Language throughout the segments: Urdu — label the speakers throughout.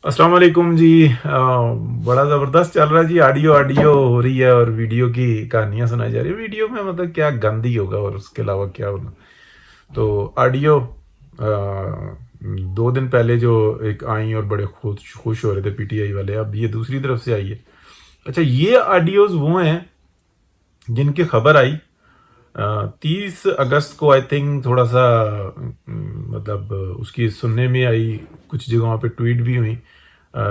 Speaker 1: السلام علیکم جی، بڑا زبردست چل رہا ہے جی. آڈیو ہو رہی ہے اور ویڈیو کی کہانیاں سنائی جا رہی ہے. ویڈیو میں مطلب کیا گندی ہوگا اور اس کے علاوہ کیا ہونا. تو آڈیو 2 دن پہلے جو ایک آئیں اور بڑے خوش ہو رہے تھے پی ٹی آئی والے، اب یہ دوسری طرف سے آئی ہے. اچھا، یہ آڈیوز وہ ہیں جن کی خبر آئی 30 اگست کو. آئی تھنک تھوڑا سا مطلب اس کی سننے میں آئی، کچھ جگہوں پہ ٹویٹ بھی ہوئی،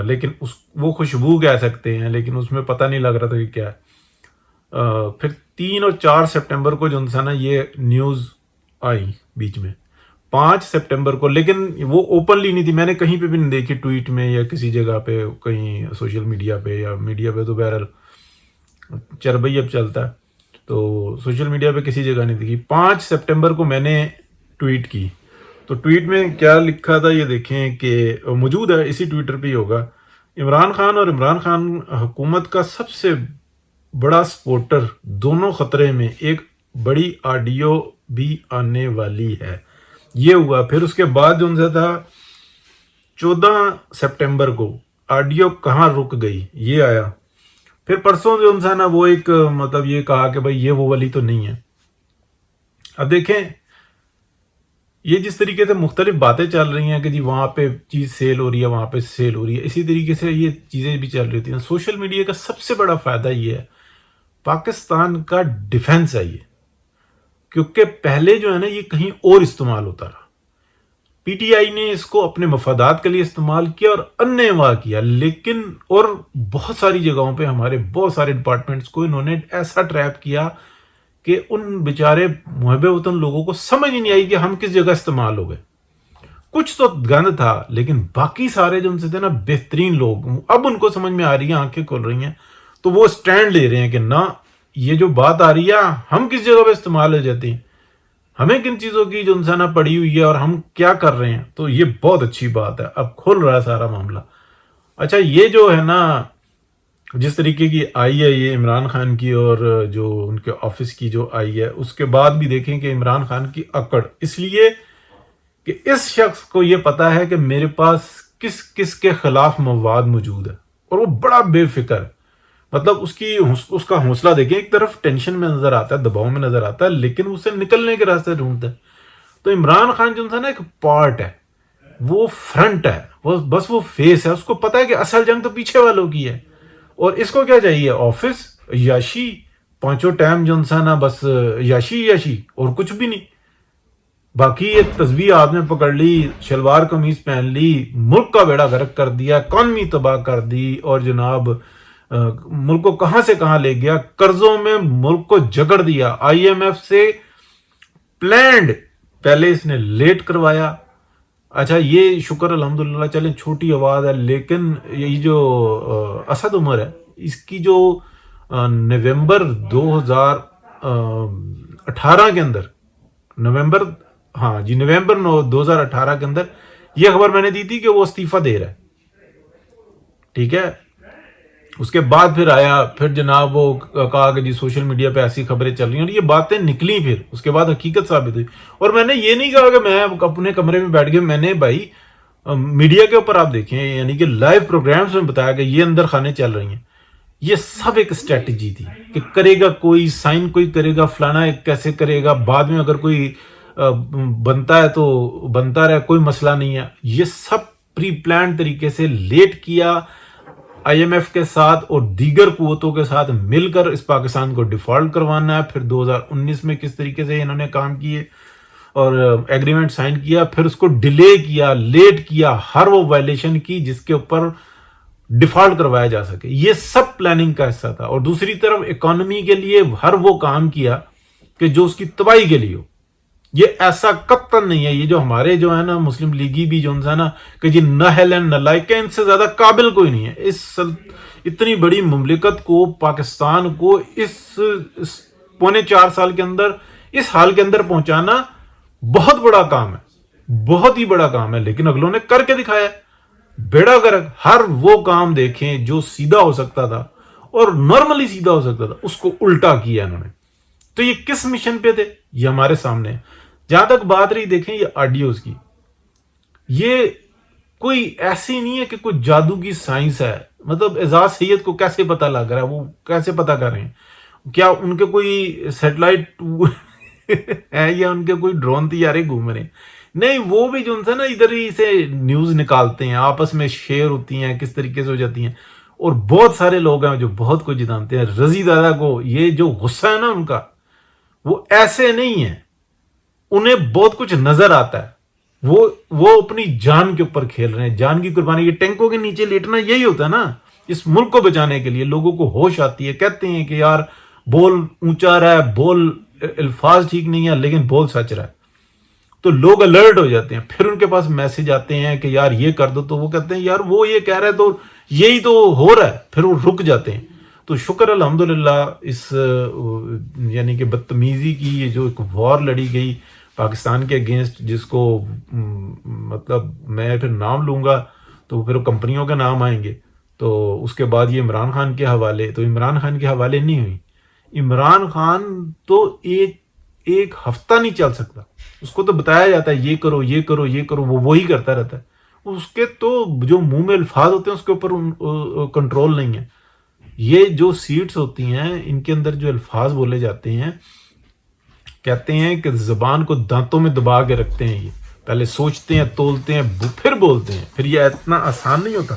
Speaker 1: لیکن وہ خوشبو کہہ سکتے ہیں، لیکن اس میں پتہ نہیں لگ رہا تھا کہ کیا ہے. پھر 3 اور 4 سپٹمبر کو جو نا یہ نیوز آئی بیچ میں 5 سپٹمبر کو، لیکن وہ اوپنلی نہیں تھی. میں نے کہیں پہ بھی نہیں دیکھی، ٹویٹ میں یا کسی جگہ پہ، کہیں سوشل میڈیا پہ یا میڈیا پہ. تو بہرحال چربئی اب چلتا ہے، تو سوشل میڈیا پہ کسی جگہ نہیں دیکھی. 5 سپٹمبر کو میں نے ٹویٹ کی. تو ٹویٹ میں کیا لکھا تھا یہ دیکھیں، کہ موجود ہے اسی ٹویٹر پہ ہی ہوگا. عمران خان اور عمران خان حکومت کا سب سے بڑا سپورٹر دونوں خطرے میں، ایک بڑی آڈیو بھی آنے والی ہے. یہ ہوا. پھر اس کے بعد جو ان سے تھا 14 سپٹمبر کو آڈیو کہاں رک گئی، یہ آیا. پھر پرسوں جو ان سے نا وہ ایک مطلب یہ کہا کہ بھائی یہ وہ والی تو نہیں ہے. اب دیکھیں یہ جس طریقے سے مختلف باتیں چل رہی ہیں کہ جی وہاں پہ چیز سیل ہو رہی ہے، وہاں پہ سیل ہو رہی ہے، اسی طریقے سے یہ چیزیں بھی چل رہی ہوتی ہیں. سوشل میڈیا کا سب سے بڑا فائدہ یہ ہے، پاکستان کا ڈیفنس ہے یہ. کیونکہ پہلے جو ہے نا یہ کہیں اور استعمال ہوتا رہا. پی ٹی آئی نے اس کو اپنے مفادات کے لیے استعمال کیا اور اننے واہ کیا، لیکن اور بہت ساری جگہوں پہ ہمارے بہت سارے ڈپارٹمنٹس کو انہوں نے ایسا ٹریپ کیا کہ ان بیچارے محب وطن لوگوں کو سمجھ ہی نہیں آئی کہ ہم کس جگہ استعمال ہو گئے. کچھ تو گند تھا، لیکن باقی سارے جو ان سے تھے نا بہترین لوگ، اب ان کو سمجھ میں آ رہی ہیں، آنکھیں کھل رہی ہیں، تو وہ سٹینڈ لے رہے ہیں کہ نہ، یہ جو بات آ رہی ہے ہم کس جگہ پہ استعمال ہو جاتی ہیں، ہمیں کن چیزوں کی جو انسانہ پڑی ہوئی ہے اور ہم کیا کر رہے ہیں. تو یہ بہت اچھی بات ہے، اب کھل رہا ہے سارا معاملہ. اچھا، یہ جو ہے نا جس طریقے کی آئی ہے یہ عمران خان کی اور جو ان کے آفس کی جو آئی ہے، اس کے بعد بھی دیکھیں کہ عمران خان کی اکڑ اس لیے کہ اس شخص کو یہ پتا ہے کہ میرے پاس کس کس کے خلاف مواد موجود ہے، اور وہ بڑا بے فکر ہے. مطلب اس کا حوصلہ دیکھیں، ایک طرف ٹینشن میں نظر آتا ہے، دباؤ میں نظر آتا ہے، لیکن اسے نکلنے کے راستے ڈھونڈتا ہے. تو عمران خان جو نا ایک پارٹ ہے، وہ فرنٹ ہے، بس وہ فیس ہے. اس کو پتا ہے کہ اصل جنگ تو پیچھے والوں کی ہے، اور اس کو کیا چاہیے؟ آفس، یاشی، 5 ٹائم جو نا بس یاشی اور کچھ بھی نہیں. باقی یہ تسبیح ہاتھ میں پکڑ لی، شلوار قمیض پہن لی، ملک کا بیڑا غرق کر دیا، اکانومی تباہ کر دی، اور جناب ملک کو کہاں سے کہاں لے گیا، قرضوں میں ملک کو جکڑ دیا. آئی ایم ایف سے پلانڈ پہلے اس نے لیٹ کروایا. اچھا، یہ شکر الحمدللہ چلیں چھوٹی آواز ہے، لیکن یہ جو اسد عمر ہے، اس کی جو نومبر 2018 کے اندر، نومبر 2018 کے اندر یہ خبر میں نے دی تھی کہ وہ استعفیٰ دے رہا ہے. ٹھیک ہے، اس کے بعد پھر آیا، پھر جناب وہ کہا کہ جی سوشل میڈیا پہ ایسی خبریں چل رہی ہیں، اور یہ باتیں نکلی. پھر اس کے بعد حقیقت ثابت ہوئی. اور میں نے یہ نہیں کہا کہ میں اپنے کمرے میں بیٹھ کے، میں نے بھائی میڈیا کے اوپر آپ دیکھیں، یعنی کہ لائیو پروگرامز میں بتایا کہ یہ اندر خانے چل رہی ہیں. یہ سب ایک اسٹریٹجی تھی کہ کرے گا کوئی سائن، کوئی کرے گا فلانا، کیسے کرے گا، بعد میں اگر کوئی بنتا ہے تو بنتا رہے، کوئی مسئلہ نہیں ہے. یہ سب پری پلان طریقے سے لیٹ کیا آئی ایم ایف کے ساتھ اور دیگر قوتوں کے ساتھ مل کر اس پاکستان کو ڈیفالٹ کروانا ہے. پھر 2019 میں کس طریقے سے انہوں نے کام کیے اور ایگریمنٹ سائن کیا، پھر اس کو ڈیلے کیا، لیٹ کیا، ہر وہ وائلیشن کی جس کے اوپر ڈیفالٹ کروایا جا سکے. یہ سب پلاننگ کا حصہ تھا. اور دوسری طرف اکانومی کے لیے ہر وہ کام کیا کہ جو اس کی تباہی کے لیے ہو. یہ ایسا قطعاً نہیں ہے، یہ جو ہمارے جو ہے نا مسلم لیگی بھی جو ہے نا کہ جی نہل اینڈ نلائق، ان سے زیادہ قابل کوئی نہیں ہے. اتنی بڑی مملکت کو، پاکستان کو اس 4.25 سال کے اندر اس حال کے اندر پہنچانا بہت بڑا کام ہے، بہت ہی بڑا کام ہے. لیکن اگلوں نے کر کے دکھایا، بیڑا غرق. ہر وہ کام دیکھیں جو سیدھا ہو سکتا تھا اور نارملی سیدھا ہو سکتا تھا، اس کو الٹا کیا انہوں نے. تو یہ کس مشن پہ تھے؟ یہ ہمارے سامنے. جہاں تک بات رہی دیکھیں یہ آڈیوز کی، یہ کوئی ایسی نہیں ہے کہ کوئی جادو کی سائنس ہے. مطلب اعزاز سید کو کیسے پتہ لگ رہا ہے, وہ کیسے پتہ کر رہے ہیں, کیا ان کے کوئی سیٹلائٹ ہے یا ان کے کوئی ڈرون طیارے گھوم رہے ہیں؟ نہیں, وہ بھی جو ہے نا ادھر ہی سے نیوز نکالتے ہیں, آپس میں شیئر ہوتی ہیں, کس طریقے سے ہو جاتی ہیں. اور بہت سارے لوگ ہیں جو بہت کچھ جانتے ہیں. رضی دادا کو یہ جو غصہ ہے نا ان کا, وہ ایسے نہیں ہے, انہیں بہت کچھ نظر آتا ہے. وہ اپنی جان کے اوپر کھیل رہے ہیں, جان کی قربانی. یہ ٹینکوں کے نیچے لیٹنا یہی ہوتا ہے نا, اس ملک کو بچانے کے لیے. لوگوں کو ہوش آتی ہے, کہتے ہیں کہ یار بول اونچا رہا ہے, بول الفاظ ٹھیک نہیں ہے, لیکن بول سچ رہا ہے. تو لوگ الرٹ ہو جاتے ہیں. پھر ان کے پاس میسج آتے ہیں کہ یار یہ کر دو, تو وہ کہتے ہیں یار وہ یہ کہہ رہا ہے تو یہی تو ہو رہا ہے. پھر وہ رک جاتے ہیں. تو شکر الحمدللہ اس یعنی کہ بدتمیزی کی یہ جو ایک وار لڑی گئی پاکستان کے اگینسٹ, جس کو مطلب میں پھر نام لوں گا تو پھر کمپنیوں کے نام آئیں گے. تو اس کے بعد یہ عمران خان کے حوالے, تو عمران خان کے حوالے نہیں ہوئی. عمران خان تو ایک ہفتہ نہیں چل سکتا, اس کو تو بتایا جاتا ہے یہ کرو یہ کرو یہ کرو, وہ وہی کرتا رہتا ہے. اس کے تو جو منہ میں الفاظ ہوتے ہیں اس کے اوپر کنٹرول نہیں ہے. یہ جو سیٹس ہوتی ہیں ان کے اندر جو الفاظ بولے جاتے ہیں, کہتے ہیں کہ زبان کو دانتوں میں دبا کے رکھتے ہیں. یہ پہلے سوچتے ہیں, تولتے ہیں, پھر بولتے ہیں. پھر یہ اتنا آسان نہیں ہوتا.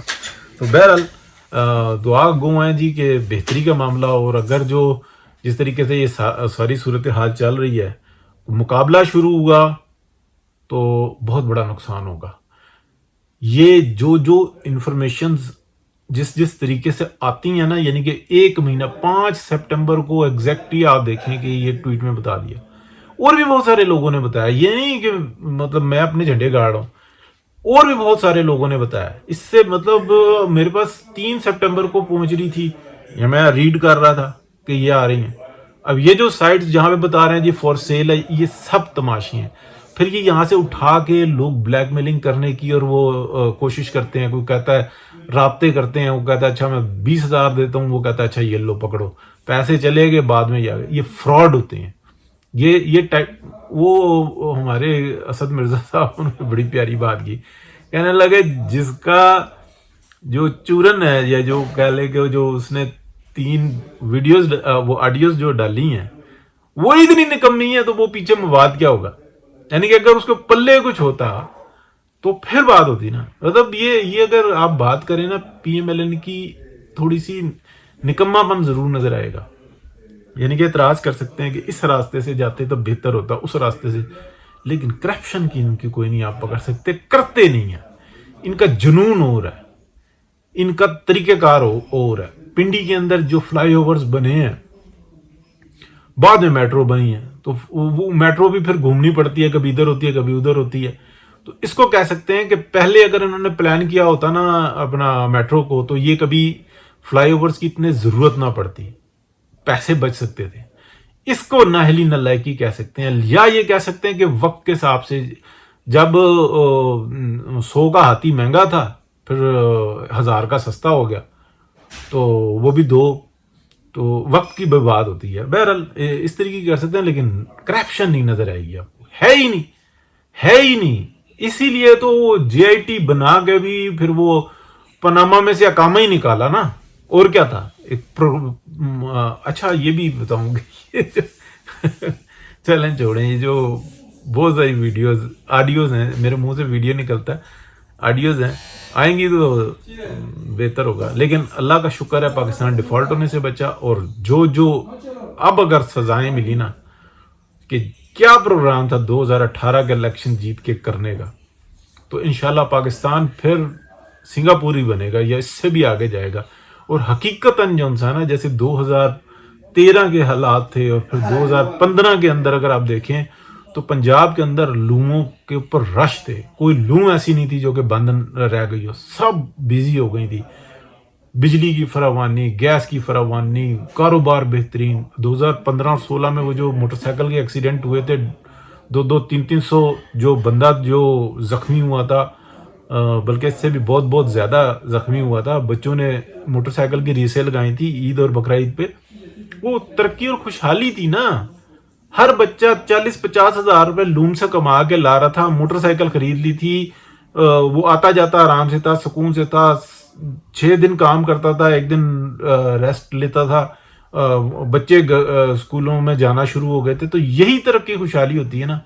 Speaker 1: تو بہرحال دعا گو ہیں جی کہ بہتری کا معاملہ. اور اگر جو جس طریقے سے یہ ساری صورتحال چل رہی ہے, مقابلہ شروع ہوا تو بہت بڑا نقصان ہوگا. یہ جو انفارمیشنز جس طریقے سے آتی ہیں نا, یعنی کہ 1 مہینہ 5 سپٹمبر کو ایگزیکٹلی آپ دیکھیں کہ یہ ٹویٹ میں بتا دیا, اور بھی بہت سارے لوگوں نے بتایا. یہ نہیں کہ مطلب میں اپنے جھنڈے گاڑ رہا ہوں, اور بھی بہت سارے لوگوں نے بتایا. اس سے مطلب میرے پاس 3 سپٹمبر کو پہنچ رہی تھی, یا میں ریڈ کر رہا تھا کہ یہ آ رہی ہیں. اب یہ جو سائٹس جہاں پہ بتا رہے ہیں جی فور سیل ہے, یہ سب تماشی ہیں. پھر یہ یہاں سے اٹھا کے لوگ بلیک میلنگ کرنے کی اور وہ کوشش کرتے ہیں. کوئی کہتا ہے رابطے کرتے ہیں, وہ کہتا ہے اچھا میں 20,000 دیتا ہوں, وہ کہتا ہے اچھا یہ لو پکڑو, پیسے چلے گئے بعد میں. یہ فراڈ ہوتے ہیں. یہ وہ ہمارے اسد مرزا صاحب نے بڑی پیاری بات کی, کہنے لگے جس کا جو چورن ہے, یا جو کہہ لے کہ جو اس نے 3 ویڈیوز وہ آڈیوز جو ڈالی ہیں وہ اتنی نکمی ہے, تو وہ پیچھے مواد کیا ہوگا. یعنی کہ اگر اس کو پلے کچھ ہوتا تو پھر بات ہوتی نا. مطلب یہ اگر آپ بات کریں نا پی ایم ایل این کی, تھوڑی سی نکما پن ضرور نظر آئے گا. یعنی کہ اعتراض کر سکتے ہیں کہ اس راستے سے جاتے تو بہتر ہوتا, اس راستے سے, لیکن کرپشن کی ان کی کوئی نہیں آپ پکڑ سکتے. کرتے نہیں ہیں. ان کا جنون اور ہے, ان کا طریقہ کار اور ہے. پنڈی کے اندر جو فلائی اوورز بنے ہیں, بعد میں میٹرو بنی ہے, تو وہ میٹرو بھی پھر گھومنی پڑتی ہے, کبھی ادھر ہوتی ہے کبھی ادھر ہوتی ہے. تو اس کو کہہ سکتے ہیں کہ پہلے اگر انہوں نے پلان کیا ہوتا نا اپنا میٹرو کو, تو یہ کبھی فلائی اوورز کی اتنے ضرورت نہ پڑتی, پیسے بچ سکتے تھے. اس کو نااہلی نالائکی کہہ سکتے ہیں, یا یہ کہہ سکتے ہیں کہ وقت کے حساب سے جب 100 کا ہاتھی مہنگا تھا, پھر 1000 کا سستا ہو گیا, تو وہ بھی 2, تو وقت کی برباد ہوتی ہے. بہرحال اس طریقے کی کر سکتے ہیں, لیکن کرپشن نہیں نظر آئے گی آپ کو, ہے ہی نہیں. اسی لیے تو وہ جے آئی ٹی بنا کے بھی پھر وہ پاناما میں سے اقامہ ہی نکالا نا, اور کیا تھا. اچھا یہ بھی بتاؤں گی, چلیں چھوڑیں, یہ جو بہت ساری ویڈیوز آڈیوز ہیں, میرے منہ سے ویڈیو نکلتا ہے, آڈیوز ہیں, آئیں گی تو بہتر ہوگا. لیکن اللہ کا شکر ہے پاکستان ڈیفالٹ ہونے سے بچا. اور جو اب اگر سزائیں ملی نا, کہ کیا پروگرام تھا 2018 کے الیکشن جیت کے کرنے کا, تو انشاءاللہ پاکستان پھر سنگاپوری بنے گا یا اس سے بھی آگے جائے گا. اور حقیقتاً جو انسان ہے, جیسے 2013 کے حالات تھے, اور پھر 2015 کے اندر اگر آپ دیکھیں تو پنجاب کے اندر لوموں کے اوپر رش تھے. کوئی لوم ایسی نہیں تھی جو کہ بند رہ گئی ہو, سب بیزی ہو گئی تھی. بجلی کی فراوانی, گیس کی فراوانی, کاروبار بہترین. 2015 اور 16 میں وہ جو موٹر سائیکل کے ایکسیڈنٹ ہوئے تھے, 200-300 جو بندہ جو زخمی ہوا تھا, بلکہ اس سے بھی بہت زیادہ زخمی ہوا تھا. بچوں نے موٹر سائیکل کی ریسیں لگائی تھی عید اور بقرعید پہ. وہ ترقی اور خوشحالی تھی نا. ہر بچہ 40-50 ہزار روپے لوم سے کما کے لا رہا تھا, موٹر سائیکل خرید لی تھی, وہ آتا جاتا آرام سے تھا, سکون سے تھا, 6 دن کام کرتا تھا, 1 دن ریسٹ لیتا تھا, بچے اسکولوں میں جانا شروع ہو گئے تھے. تو یہی ترقی خوشحالی ہوتی ہے نا.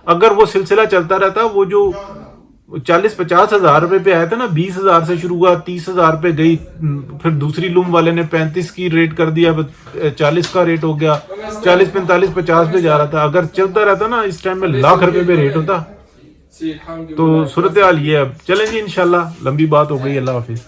Speaker 1: اگر وہ سلسلہ چلتا رہتا, وہ جو 40-50 ہزار روپے پہ آیا تھا نا, 20,000 سے شروع ہوا, 30,000 پہ گئی, پھر دوسری لوم والے نے 35 کی ریٹ کر دیا, 40 کا ریٹ ہو گیا, 40, 45, 50 پہ جا رہا تھا. اگر چلتا رہتا نا, اس ٹائم میں لاکھ روپے پہ ریٹ ہوتا. تو صورتحال یہ ہے. اب چلیں جی, انشاءاللہ لمبی بات ہو گئی. اللہ حافظ.